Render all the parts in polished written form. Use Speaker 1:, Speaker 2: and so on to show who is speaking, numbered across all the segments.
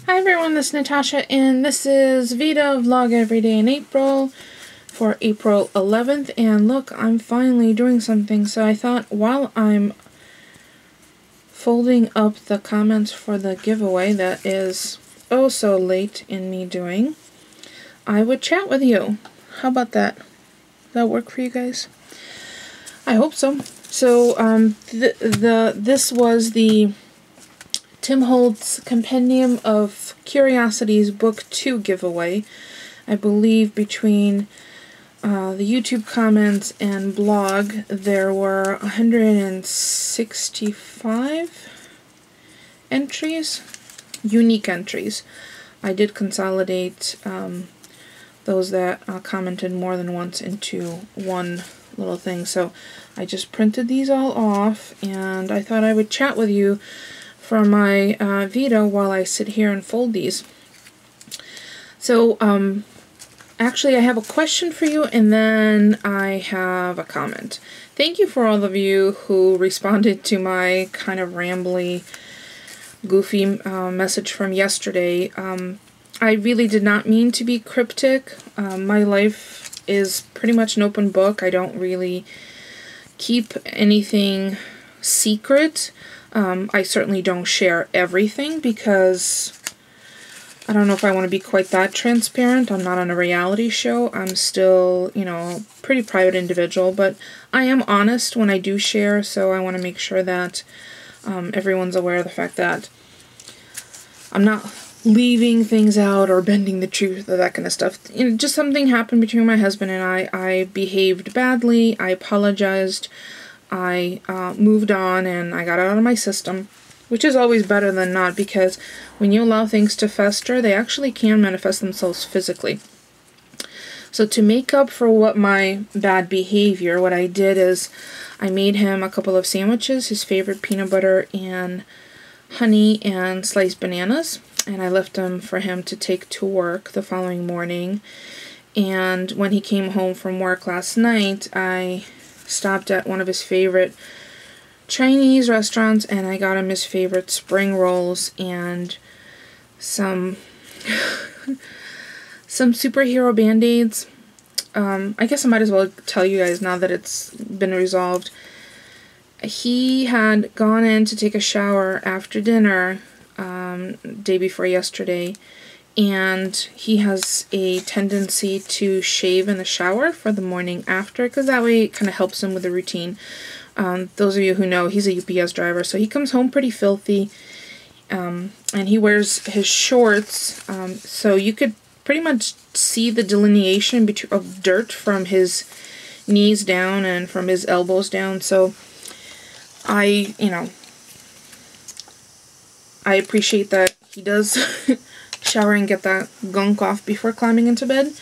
Speaker 1: Hi everyone, this is Natasha, and this is VEDA Vlog Every Day in April for April 11th, and look, I'm finally doing something, so I thought while I'm folding up the comments for the giveaway that is oh so late in me doing, I would chat with you. How about that? Does that work for you guys? I hope so. So, this was the Tim Holtz Compendium of Curiosities Book 2 giveaway. I believe between the YouTube comments and blog there were 165 entries, unique entries. I did consolidate those that commented more than once into one little thing, so I just printed these all off, and I thought I would chat with you for my VEDA while I sit here and fold these. So, actually I have a question for you, and then I have a comment. Thank you for all of you who responded to my kind of rambly, goofy message from yesterday. I really did not mean to be cryptic. My life is pretty much an open book. I don't really keep anything secret. I certainly don't share everything because I don't know if I want to be quite that transparent. I'm not on a reality show. I'm still, you know, a pretty private individual, but I am honest when I do share, so I want to make sure that everyone's aware of the fact that I'm not leaving things out or bending the truth or that kind of stuff. You know, just something happened between my husband and I. I behaved badly. I apologized. I moved on, and I got it out of my system, which is always better than not, because when you allow things to fester, they actually can manifest themselves physically. So to make up for what my bad behavior, what I did is I made him a couple of sandwiches, his favorite peanut butter and honey and sliced bananas, and I left them for him to take to work the following morning. And when he came home from work last night, I stopped at one of his favorite Chinese restaurants, and I got him his favorite spring rolls and some some superhero band-aids. I guess I might as well tell you guys now that it's been resolved. He had gone in to take a shower after dinner day before yesterday, and he has a tendency to shave in the shower for the morning after, because that way it kind of helps him with the routine. Those of you who know, he's a UPS driver, so he comes home pretty filthy, and he wears his shorts, so you could pretty much see the delineation of dirt from his knees down and from his elbows down. So I appreciate that he does shower and get that gunk off before climbing into bed.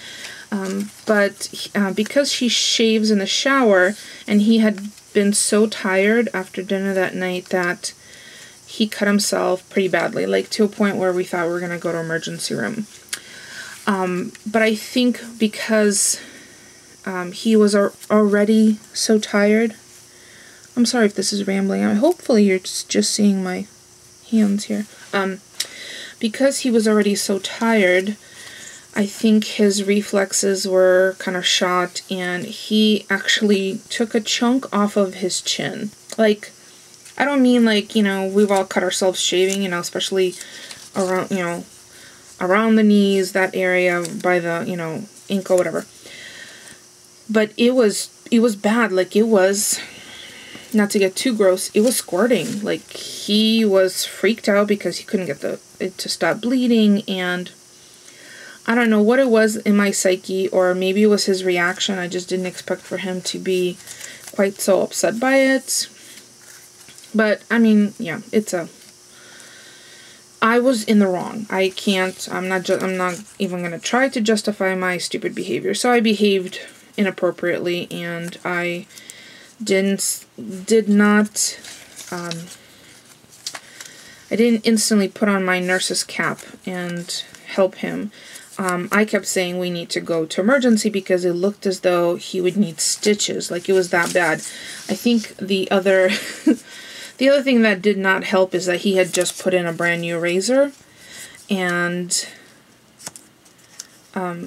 Speaker 1: But because he shaves in the shower, and he had been so tired after dinner that night that he cut himself pretty badly, like to a point where we thought we were going to go to emergency room. But I think because he was already so tired, I'm sorry if this is rambling. Hopefully you're just seeing my hands here. Because he was already so tired, I think his reflexes were kind of shot, and he actually took a chunk off of his chin. Like, I don't mean like, you know, we've all cut ourselves shaving, you know, especially around, you know, around the knees, that area by the, you know, ankle, whatever. But it was bad. Like, it was, not to get too gross, it was squirting. Like, he was freaked out because he couldn't get it to stop bleeding, and I don't know what it was in my psyche, or maybe it was his reaction. I just didn't expect for him to be quite so upset by it. But, I mean, yeah, I was in the wrong. I'm not even going to try to justify my stupid behavior. So I behaved inappropriately, and I didn't instantly put on my nurse's cap and help him. I kept saying we need to go to emergency because it looked as though he would need stitches, like it was that bad. I think the other thing that did not help is that he had just put in a brand new razor, and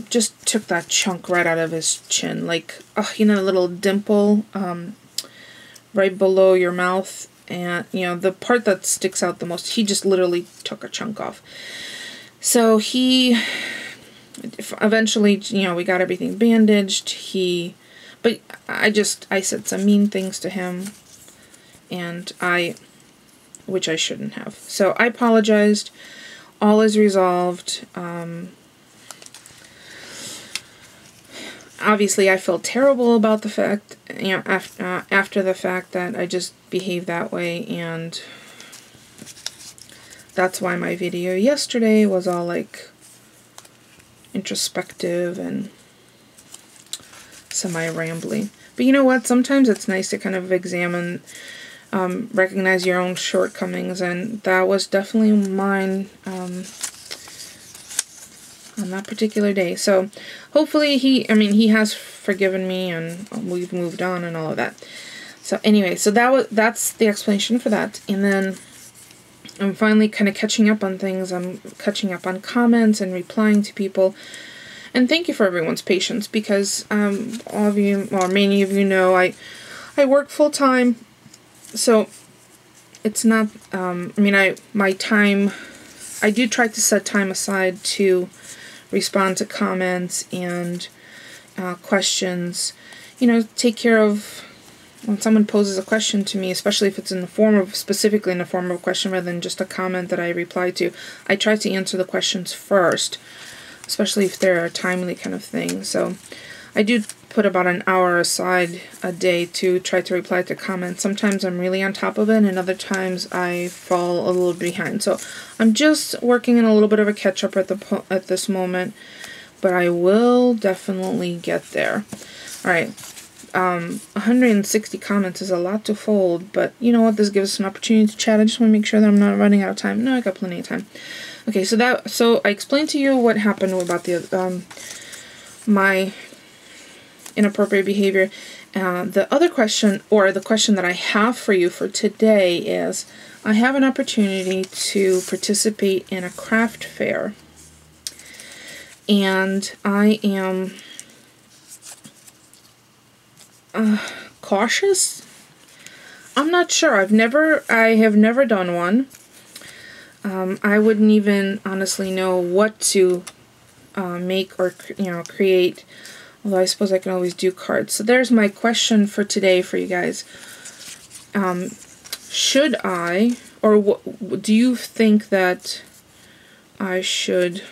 Speaker 1: just took that chunk right out of his chin, like, you know, a little dimple right below your mouth, and, you know, the part that sticks out the most, he just literally took a chunk off. So he, eventually, you know, we got everything bandaged. But I said some mean things to him, and which I shouldn't have. So I apologized. All is resolved. Obviously, I felt terrible about the fact, you know, after the fact that I just behaved that way, and that's why my video yesterday was all like introspective and semi-rambling. But you know what? Sometimes it's nice to kind of examine, recognize your own shortcomings, and that was definitely mine on that particular day. So hopefully he has forgiven me, and we've moved on and all of that. So anyway, so that's the explanation for that. And then I'm finally kind of catching up on things. I'm catching up on comments and replying to people. And thank you for everyone's patience, because all of you, or many of you know, I work full time, so it's not, my time, I do try to set time aside to respond to comments and questions, you know, take care of when someone poses a question to me, especially if it's specifically in the form of a question rather than just a comment that I reply to. I try to answer the questions first, especially if they're a timely kind of thing. So I do put about an hour aside a day to try to reply to comments. Sometimes I'm really on top of it, and other times I fall a little behind. So I'm just working in a little bit of a catch-up at this moment, but I will definitely get there. All right, 160 comments is a lot to fold, but you know what? This gives us an opportunity to chat. I just want to make sure that I'm not running out of time. No, I got plenty of time. Okay, so I explained to you what happened about the my inappropriate behavior. The other question, or the question that I have for you for today, is I have an opportunity to participate in a craft fair, and I am cautious. I'm not sure. I have never done one. I wouldn't even honestly know what to make or create. Although I suppose I can always do cards. So there's my question for today for you guys. Should I, or do you think that I should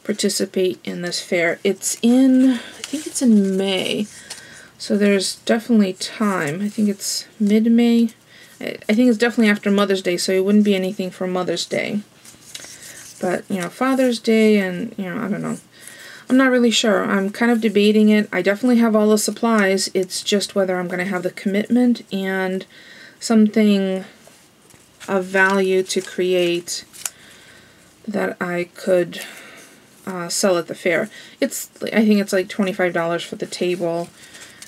Speaker 1: participate in this fair? I think it's in May. So there's definitely time. I think it's mid-May. I think it's definitely after Mother's Day, so it wouldn't be anything for Mother's Day. But, Father's Day and, I don't know. I'm not really sure. I'm kind of debating it. I definitely have all the supplies. It's just whether I'm going to have the commitment and something of value to create that I could sell at the fair. I think it's like $25 for the table.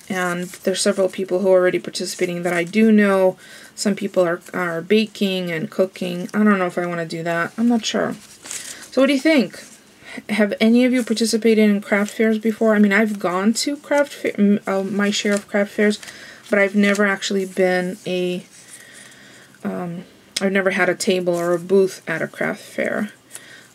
Speaker 1: And there's several people who are already participating that I do know. Some people are baking and cooking. I don't know if I want to do that. I'm not sure. So what do you think? Have any of you participated in craft fairs before? I mean, I've gone to my share of craft fairs, but I've never actually been I've never had a table or a booth at a craft fair.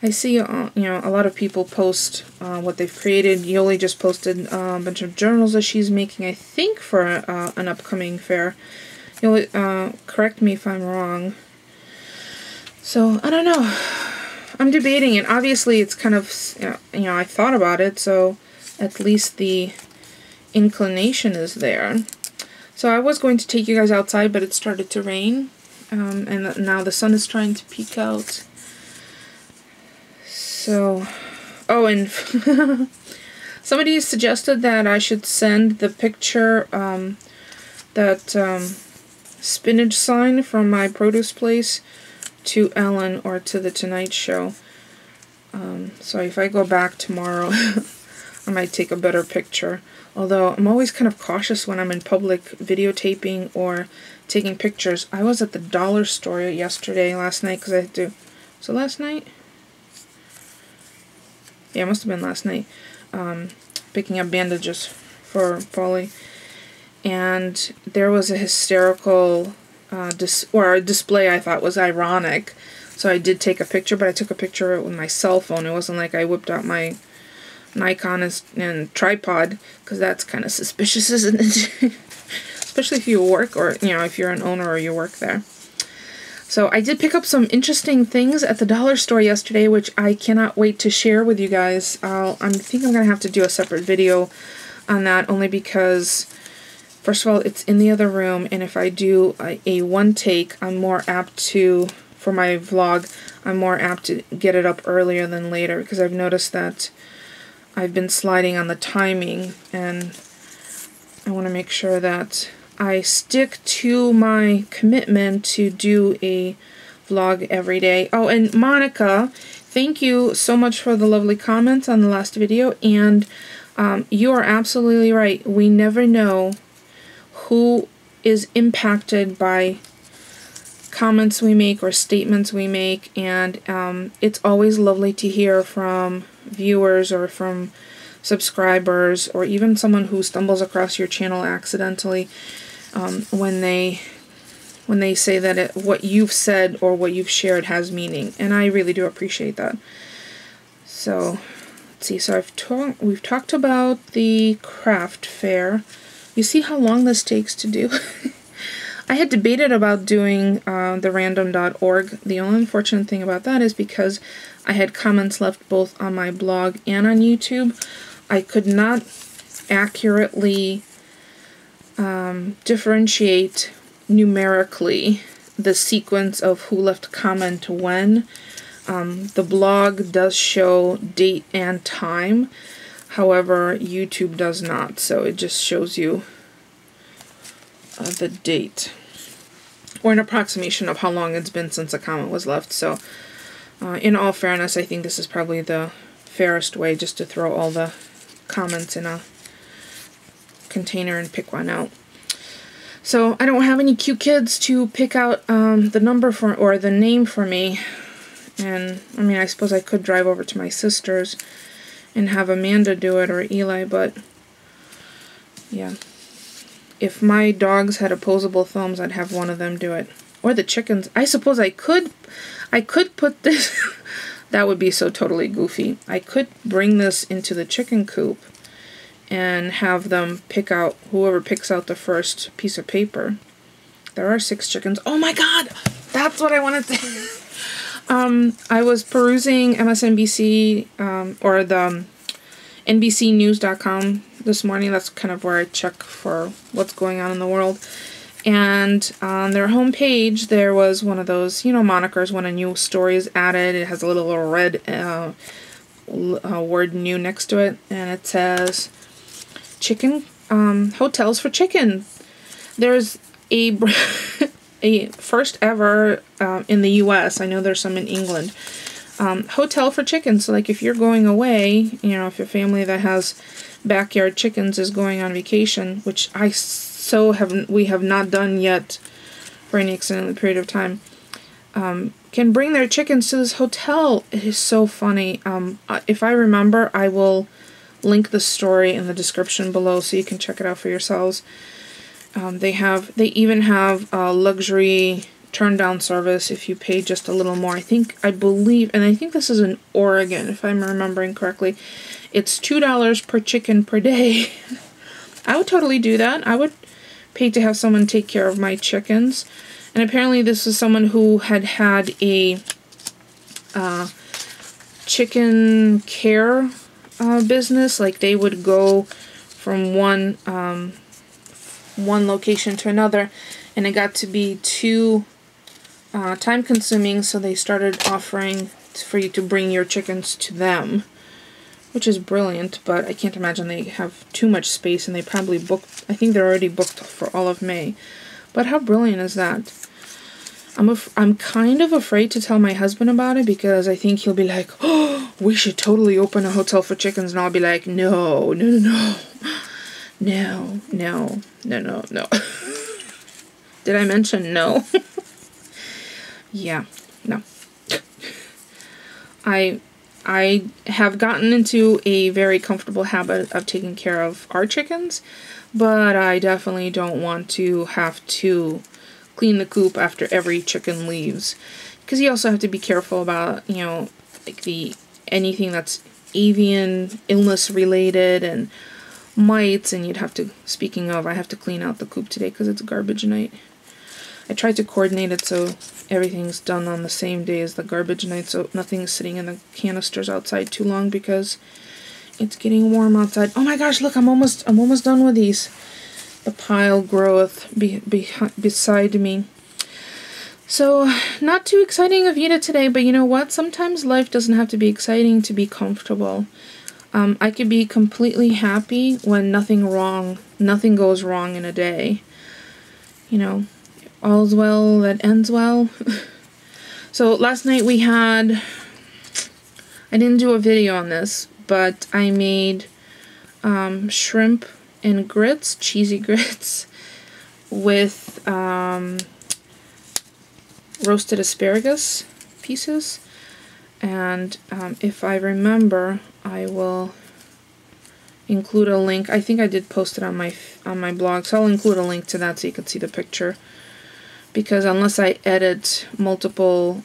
Speaker 1: I see, a lot of people post what they've created. Yoli just posted a bunch of journals that she's making, I think, for an upcoming fair. Yoli, correct me if I'm wrong. So, I don't know. I'm debating it. Obviously, it's kind of, I thought about it, so at least the inclination is there. So I was going to take you guys outside, but it started to rain, and now the sun is trying to peek out. So, and somebody suggested that I should send the picture, that spinach sign from my produce place to Ellen or to the Tonight Show. So if I go back tomorrow, I might take a better picture. Although I'm always kind of cautious when I'm in public videotaping or taking pictures. I was at the dollar store last night because I had to. So last night? Yeah, it must have been last night. Picking up bandages for Polly. And there was a hysterical display I thought was ironic. So I did take a picture, but I took a picture of it with my cell phone. It wasn't like I whipped out my Nikon and tripod, because that's kind of suspicious, isn't it? Especially if you work, or, you know, if you're an owner or you work there. So I did pick up some interesting things at the dollar store yesterday, which I cannot wait to share with you guys. I think I'm going to have to do a separate video on that, only because, first of all, it's in the other room, and if I do a one take, I'm more apt to, for my vlog, I'm more apt to get it up earlier than later, because I've noticed that I've been sliding on the timing, and I want to make sure that I stick to my commitment to do a vlog every day. Oh, and Monica, thank you so much for the lovely comments on the last video, and you are absolutely right. We never know who is impacted by comments we make or statements we make, and it's always lovely to hear from viewers or from subscribers, or even someone who stumbles across your channel accidentally, when they say that what you've said or what you've shared has meaning, and I really do appreciate that. So let's see. So we've talked about the craft fair. You see how long this takes to do? I had debated about doing the random.org. The only unfortunate thing about that is because I had comments left both on my blog and on YouTube, I could not accurately differentiate numerically the sequence of who left a comment when. The blog does show date and time, however YouTube does not, so it just shows you the date, or an approximation of how long it's been since a comment was left. So in all fairness, I think this is probably the fairest way, just to throw all the comments in a container and pick one out. So I don't have any cute kids to pick out the number for, or the name for me, and I mean, I suppose I could drive over to my sister's and have Amanda do it, or Eli, but yeah. If my dogs had opposable thumbs, I'd have one of them do it. Or the chickens. I suppose I could put this, that would be so totally goofy. I could bring this into the chicken coop and have them pick out, whoever picks out the first piece of paper. There are 6 chickens. Oh my god! That's what I wanted to... I was perusing MSNBC, or the NBCnews.com this morning. That's kind of where I check for what's going on in the world. And on their homepage, there was one of those, you know, monikers when a new story is added. It has a little red word new next to it, and it says chicken, hotels for chicken. There's a a first ever in the US, I know there's some in England, hotel for chickens. So like if you're going away, you know, if your family that has backyard chickens is going on vacation, which we have not done yet for any extended period of time, can bring their chickens to this hotel. It is so funny. If I remember, I will link the story in the description below so you can check it out for yourselves. They even have luxury turn-down service if you pay just a little more. I believe this is in Oregon, if I'm remembering correctly. It's $2 per chicken per day. I would totally do that. I would pay to have someone take care of my chickens. And apparently this is someone who had a chicken care business. Like they would go from one location to another, and it got to be too time consuming, so they started offering for you to bring your chickens to them, which is brilliant, but I can't imagine they have too much space, and they probably booked, I think they're already booked for all of May. But how brilliant is that? I'm kind of afraid to tell my husband about it, because I think he'll be like, oh, we should totally open a hotel for chickens, and I'll be like, no. Did I mention no? Yeah, no. I I have gotten into a very comfortable habit of taking care of our chickens, but I definitely don't want to have to clean the coop after every chicken leaves. Because you also have to be careful about, you know, like anything that's avian illness related and mites, and you'd have to, speaking of, I have to clean out the coop today because it's garbage night. I tried to coordinate it so everything's done on the same day as the garbage night, so nothing's sitting in the canisters outside too long because it's getting warm outside. Oh my gosh, look, I'm almost done with these. The pile groweth beside me. So, not too exciting a VEDA today, but you know what? Sometimes life doesn't have to be exciting to be comfortable. I could be completely happy when nothing goes wrong in a day. You know, all's well that ends well. So last night we had, I didn't do a video on this, but I made shrimp and grits, cheesy grits, with roasted asparagus pieces. And if I remember, I will include a link. I think I did post it on my blog, so I'll include a link to that so you can see the picture. Because unless I edit multiple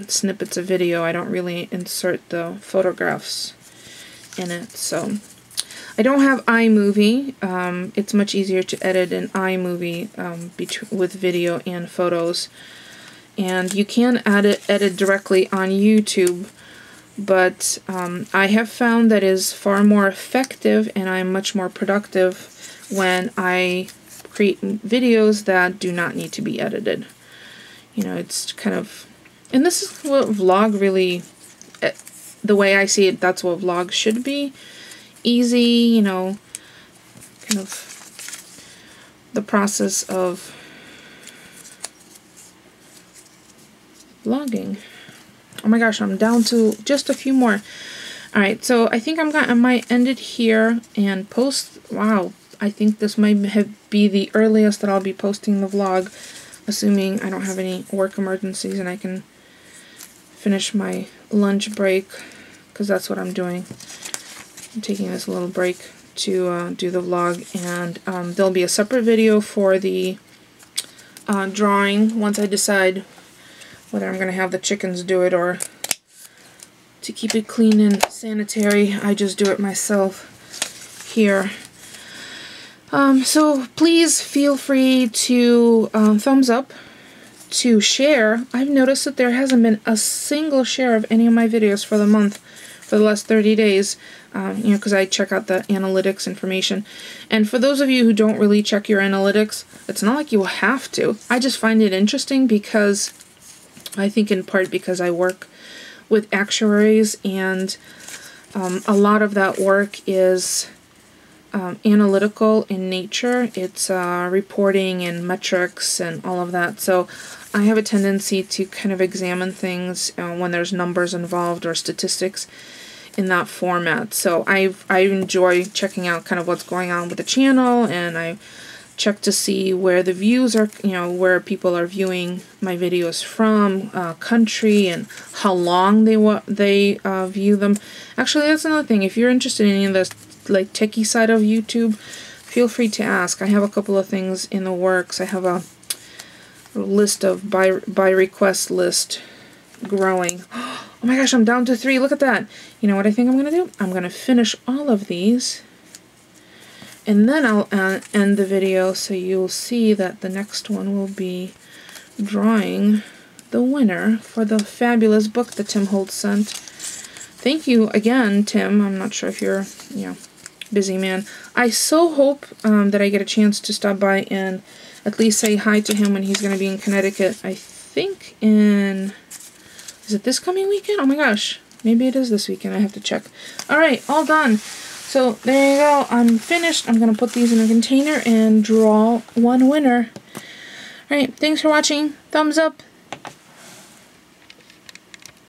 Speaker 1: snippets of video, I don't really insert the photographs in it. So I don't have iMovie. It's much easier to edit in iMovie with video and photos. And you can edit directly on YouTube, but I have found that is far more effective, and I'm much more productive when I create videos that do not need to be edited. You know, it's kind of, and this is what vlog really, the way I see it, that's what vlog should be. Easy, you know, kind of the process of vlogging. Oh my gosh, I'm down to just a few more. Alright, so I think I might end it here and post. Wow, I think this might be the earliest that I'll be posting the vlog, assuming I don't have any work emergencies and I can finish my lunch break, because that's what I'm doing. I'm taking this little break to do the vlog, and there'll be a separate video for the drawing once I decide whether I'm going to have the chickens do it or to keep it clean and sanitary. I just do it myself here. So please feel free to thumbs up, to share. I've noticed that there hasn't been a single share of any of my videos for the month, for the last 30 days, you know, because I check out the analytics information. And for those of you who don't really check your analytics, it's not like you have to. I just find it interesting because I think in part because I work with actuaries, and a lot of that work is analytical in nature. It's reporting and metrics and all of that. So I have a tendency to kind of examine things when there's numbers involved or statistics in that format. So I enjoy checking out kind of what's going on with the channel, and I check to see where the views are, you know, where people are viewing my videos from, country, and how long they view them. Actually, that's another thing. If you're interested in any of this, like, techie side of YouTube, feel free to ask. I have a couple of things in the works. I have a list of by request list growing. Oh my gosh, I'm down to 3. Look at that. You know what I think I'm gonna do? I'm gonna finish all of these, and then I'll end the video, so you'll see that the next one will be drawing the winner for the fabulous book that Tim Holt sent. Thank you again, Tim. I'm not sure if you're, you know, busy man. I so hope that I get a chance to stop by and at least say hi to him when he's going to be in Connecticut. I think in, is it this coming weekend? Oh my gosh. Maybe it is this weekend. I have to check. Alright, all done. So there you go. I'm finished. I'm going to put these in a container and draw one winner. Alright, thanks for watching. Thumbs up.